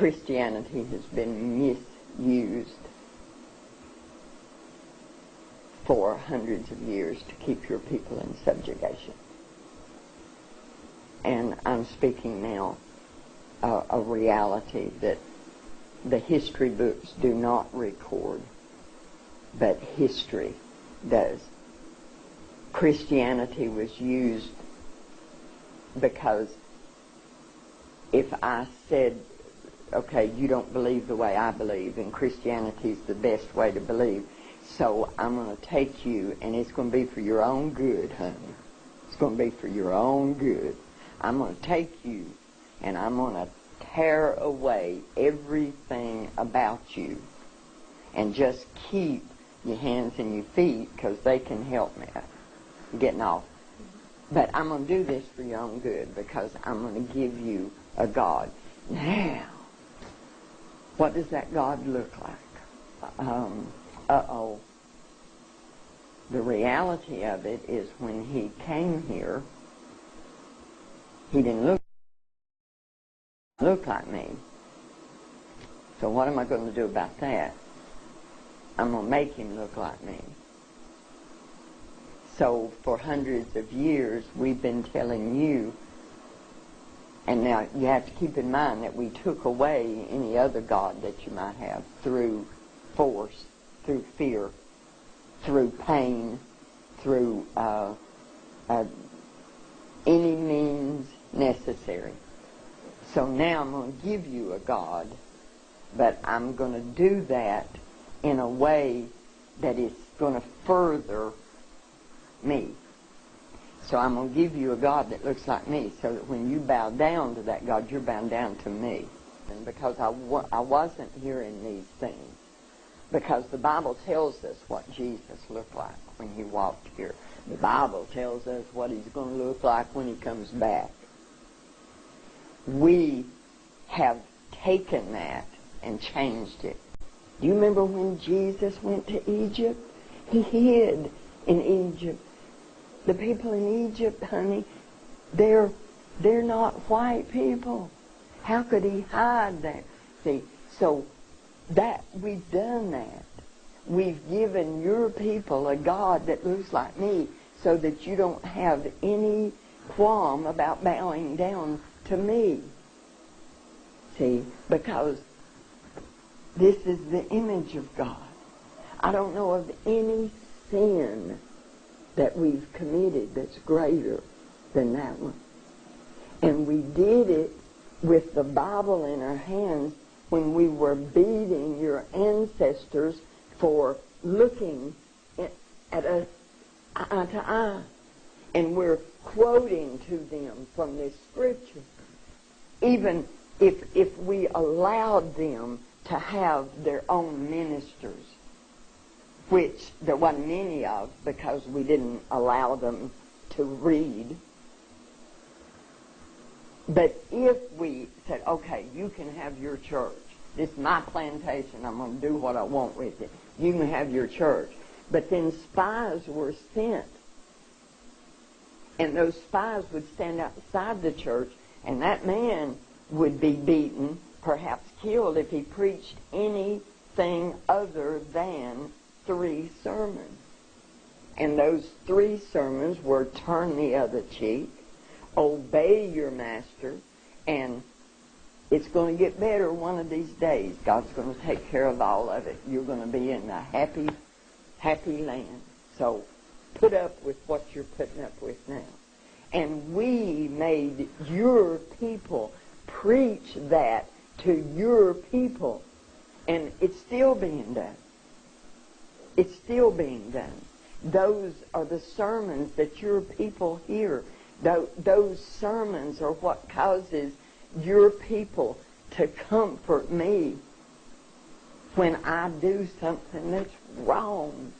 Christianity has been misused for hundreds of years to keep your people in subjugation. And I'm speaking now a reality that the history books do not record, but history does. Christianity was used because if I said, okay, you don't believe the way I believe, and Christianity is the best way to believe, so I'm going to take you, and it's going to be for your own good, honey. It's going to be for your own good. I'm going to take you, and I'm going to tear away everything about you, and just keep your hands and your feet, because they can help me getting off. But I'm going to do this for your own good, because I'm going to give you a God. Now, what does that God look like? The reality of it is when he came here, he didn't look like me. So what am I going to do about that? I'm going to make him look like me. So for hundreds of years, we've been telling you, and now you have to keep in mind that we took away any other God that you might have through force, through fear, through pain, through any means necessary. So now I'm going to give you a God, but I'm going to do that in a way that is going to further me. So I'm going to give you a God that looks like me, so that when you bow down to that God, you're bowing down to me. And because I wasn't hearing these things, because the Bible tells us what Jesus looked like when he walked here. The Bible tells us what he's going to look like when he comes back. We have taken that and changed it. Do you remember when Jesus went to Egypt? He hid in Egypt. The people in Egypt, honey, they're not white people. How could he hide there? See, so that we've done that. We've given your people a God that looks like me, so that you don't have any qualm about bowing down to me. See, because this is the image of God. I don't know of any sin that we've committed that's greater than that one. And we did it with the Bible in our hands when we were beating your ancestors for looking at us eye to eye. And we're quoting to them from this scripture. Even if we allowed them to have their own ministers, which there wasn't many of because we didn't allow them to read. But if we said, okay, you can have your church. This is my plantation. I'm going to do what I want with it. You can have your church. But then spies were sent. And those spies would stand outside the church, and that man would be beaten, perhaps killed, if he preached anything other than 3 sermons. And those 3 sermons were turn the other cheek, obey your master, and it's going to get better one of these days. God's going to take care of all of it. You're going to be in a happy, happy land. So put up with what you're putting up with now. And we made your people preach that to your people. And it's still being done. It's still being done. Those are the sermons that your people hear. Those sermons are what causes your people to comfort me when I do something that's wrong.